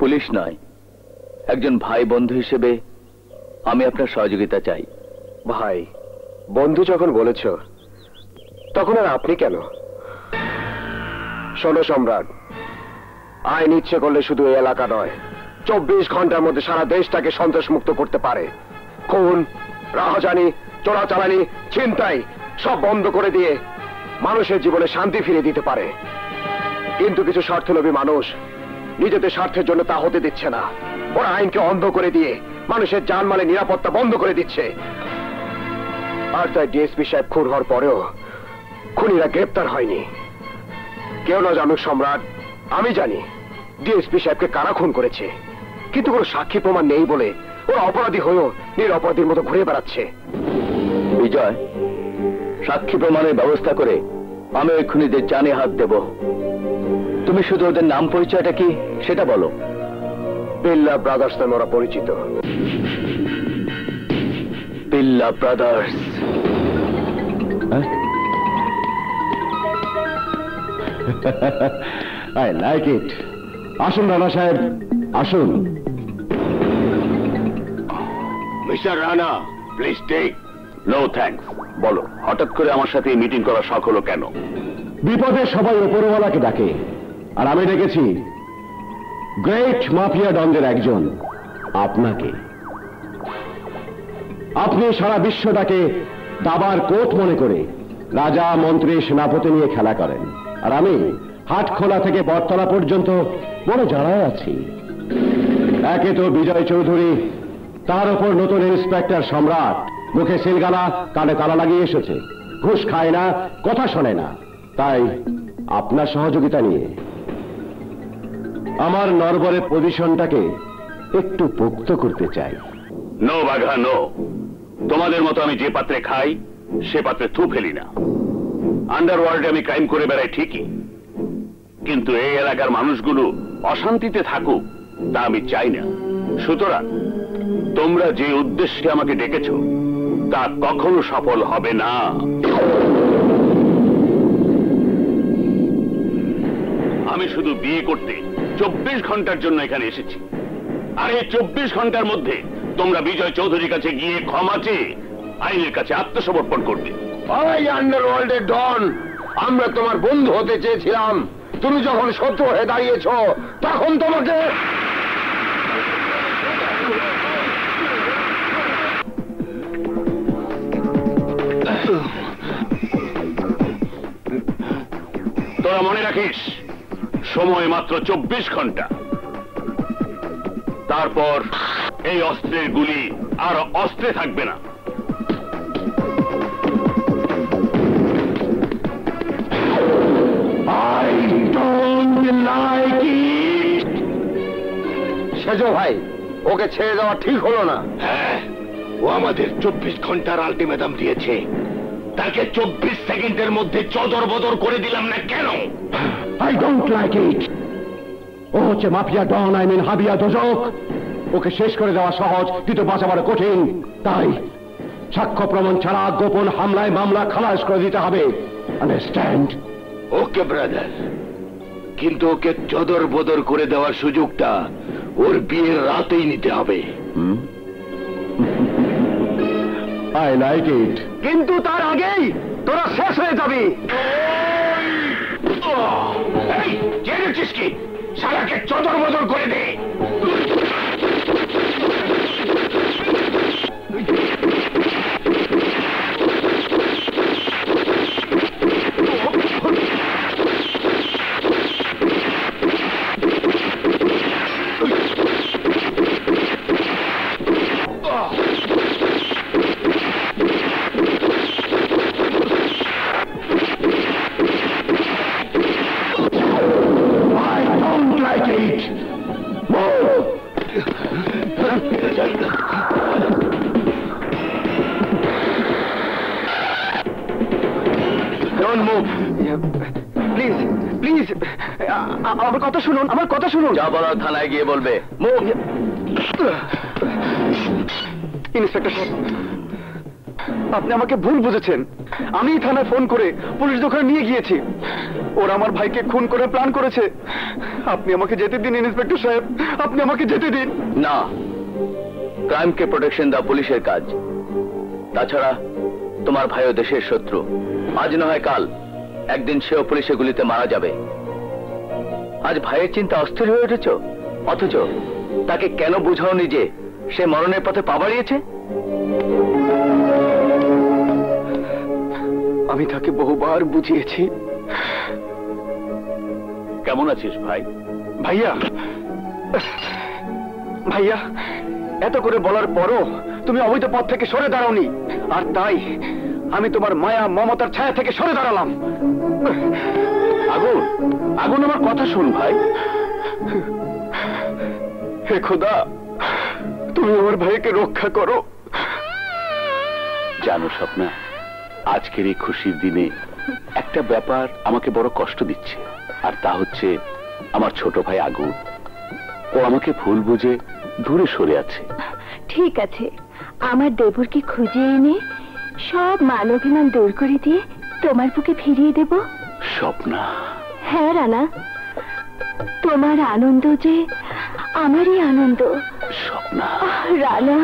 Police নয়, একজন ভাই বন্ধু হিসেবে আমি আপনার সহযোগিতা চাই। ভাই বন্ধু যখন বলেছ তখন আর আপনি কেন? শোনো সম্রাট, আইন ইচ্ছে করলে শুধু এই এলাকা নয়, 24 ঘন্টার মধ্যে সারা দেশটাকে সন্ত্রাসমুক্ত করতে পারে। খুন, রাহাজানি, চোরাচালানি, ছিনতাই সব বন্ধ করে দিয়ে মানুষের জীবনে শান্তি ফিরিয়ে দিতে পারে। কিন্তু কিছু স্বার্থলোভী মানুষ নিজেদের স্বার্থের জন্য তা হতে দিচ্ছে না। ওরা আইনকে অন্ধ করে দিয়ে মানুষের জানমালের নিরাপত্তা বন্ধ করে দিচ্ছে। আর তাই ডিএসপি সাহেব খুন হওয়ার পরেও খুনিরা গ্রেপ্তার হয়নি। কেউ না জানুক সম্রাট, আমি জানি ডিএসপি সাহেবকে কারা খুন করেছে, কিন্তু কোনো সাক্ষী প্রমাণ নেই বলে ওরা অপরাধী হয়েও নিরপরাধীর মতো ঘুরে বেড়াচ্ছে। বিজয়, সাক্ষী প্রমাণের ব্যবস্থা করে আমি ওই খুনিদের জানে হাত দেব। তুমি শুধু ওদের নাম পরিচয়টা কি সেটা বলো। বিল্লা ব্রাদার্স নামে ওরা পরিচিত। বিল্লা ব্রাদার্স? I like it. আসুন রানা সাহেব, আসুন। Mister Rana, please take. No thanks. বলো, হঠাৎ করে আমার সাথে মিটিং করা শখ হলো কেন? বিপদে সবাই উপরওয়ালাকে ডাকে, আর আমি ডেকেছি গ্রেট মাফিয়া ডনদের একজন, আপনাকে। আপনি সারা বিশ্বটাকে দাবার কোট মনে করে রাজা, মন্ত্রী, সেনাপতি নিয়ে খেলা করেন, আর আমি হাটখোলা থেকে বটতলা পর্যন্ত বড় জানায় আছি। একে তো বিজয় চৌধুরী, তার উপর নতুন ইন্সপেক্টর সম্রাট, মুখে সিলগালা, কানে তালা লাগিয়ে এসেছে, ঘুষ খায় না, কথা শোনে না। তাই আপনার সহযোগিতা নিয়ে আমার নরবরের পজিশনটাকে একটু পোক্ত করতে চাই। নো বাঘা নো। তোমাদের মতো আমি যে পাত্রে খাই সে পাত্রে থু ফেলি না। আন্ডারওয়ার্ল্ডে আমি ক্রাইম করে বেড়াই ঠিকই, কিন্তু এই এলাকার মানুষগুলো অশান্তিতে থাকুক তা আমি চাই না। সুতরাং তোমরা যে উদ্দেশ্যে আমাকে ডেকেছ তা কখনো সফল হবে না। আমি শুধু বিয়ে করতে 24 ঘন্টার জন্য এখানে এসেছি, আর এই 24 ঘন্টার মধ্যে তোমরা বিজয় চৌধুরীর কাছে গিয়ে ক্ষমা চেয়ে আইনের কাছে আত্মসমর্পণ করবে। আন্ডারওয়ার্ল্ডের ডন, আমরা তোমার বন্ধু হতে চেয়েছিলাম। তুমি যখন শত্রু হয়ে দাঁড়িয়েছ তখন তোমাকে তোরা মনে রাখিস, সময় মাত্র 24 ঘন্টা। তারপর এই অস্ত্রের গুলি আর অস্ত্রে থাকবে না। সেজ ভাই, ওকে ছেড়ে দেওয়া ঠিক হলো না। হ্যাঁ, ও আমাদের 24 ঘন্টার আলটিমেটাম দিয়েছে, তাকে 24 সেকেন্ডের মধ্যে চদর বদর করে দিলাম না কেন? I don't like it. ও হচ্ছে মাফিয়া ডন, আই মিন হাবিয়া দোজক। ওকে শেষ করে দেওয়া সহজ, কিন্তু বাঁচাবার কঠিন। তাই সাক্ষ্য প্রমাণ ছাড়া গোপন হামলায় মামলা খালাস করে দিতে হবে। আন্ডারস্ট্যান্ড? ওকে ব্রাদার, কিন্তু ওকে চদর বদর করে দেওয়ার সুযোগটা ওর বিয়ের রাতেই নিতে হবে। I like it. কিন্তু তার আগেই তোরা শেষ হয়ে যাবি। এই, জেনেছিস কি? শালাকে চদর বদর করে দে। প্লিজ প্লিজ, আমার কথা শুনুন, আমার কথা শুনুন। যা বলার থানায় গিয়ে বলবে। মুভ। ইন্সপেক্টর সাহেব, আপনি আমাকে ভুল বুঝেছেন। আমি থানায় ফোন করে পুলিশ দোকানে নিয়ে গিয়েছি। ওরা আমার ভাইকে খুন করে প্ল্যান করেছে। আপনি আমাকে যেতে দিন ইন্সপেক্টর সাহেব, আপনি আমাকে যেতে দিন। না, ক্রাইমকে প্রোটেকশন দেওয়া পুলিশের কাজ। তাছাড়া তোমার ভাইও দেশের শত্রু। আজ না হয় কাল একদিন সেও পুলিশের গুলিতে মারা যাবে। আজ ভাইয়ের চিন্তা অস্থির হয়ে উঠেছ, অথচ তাকে কেন বুঝাওনি যে সে মরণের পথে পা বাড়িয়েছে? আমি তাকে বহুবার বুঝিয়েছি। কেমন আছিস ভাই? ভাইয়া, ভাইয়া, এত করে বলার পরও তুমি অবৈধ পথ থেকে সরে দাঁড়াওনি, আর তাই আমি তোমার মায়া মমতার ছায়া থেকে সরে দাঁড়ালাম। আগুন, আগুন, আমার কথা শোন ভাই। হে খোদা, তুমি আমার ভাইকে রক্ষা করো। জানো স্বপ্না, আজকের এই খুশির দিনে একটা ব্যাপার আমাকে বড় কষ্ট দিচ্ছে, আর তা হচ্ছে আমার ছোট ভাই আগুন। ও আমাকে ভুল বুঝে দূরে সরে আছে। ঠিক আছে, আমার দেবরকে খুঁজে এনে সব মান অভিমান দূর করে দিয়ে তোমার বুকে ফিরিয়ে দেব। স্বপ্না, হ্যাঁ রানা, তোমার আনন্দ যে আমারই আনন্দ। স্বপ্না, রানা,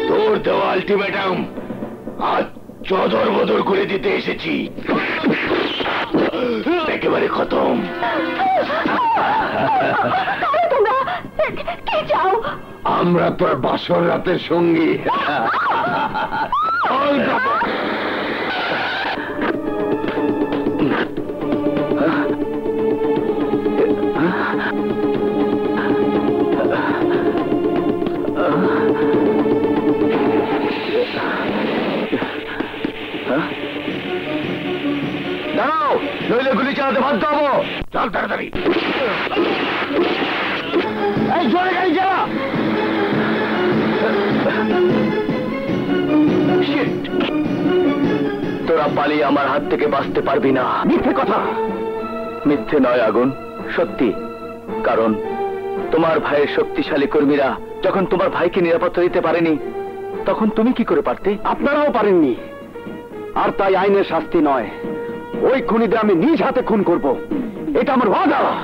তোর দেওয়া আলটিমেটাম আজ চদর বদর করে দিতে এসেছি। একেবারে খতম। তোমরা কি চাও? আমরা তোর বাসর রাতের সঙ্গী। দাঁড়াও, নইলে গুলি চালাতে বাধ্য হবো। চল তাড়াতাড়ি। এই জোরে গাড়ি চালা। Shit! তোরা পালিয়ে আমার হাত থেকে বাঁচতে পারবি না। মিথ্যে কথা। মিথ্যে নয় আগুন, সত্যি। কারণ তোমার ভাইয়ের শক্তিশালী কর্মীরা যখন তোমার ভাইকে নিরাপত্তা দিতে পারেনি, তখন তুমি কি করে পারতে? আপনারাও পারেননি, আর তাই আইনের শাস্তি নয়, ওই খুনিদের আমি নিজ হাতে খুন করব। এটা আমার ওয়াদা।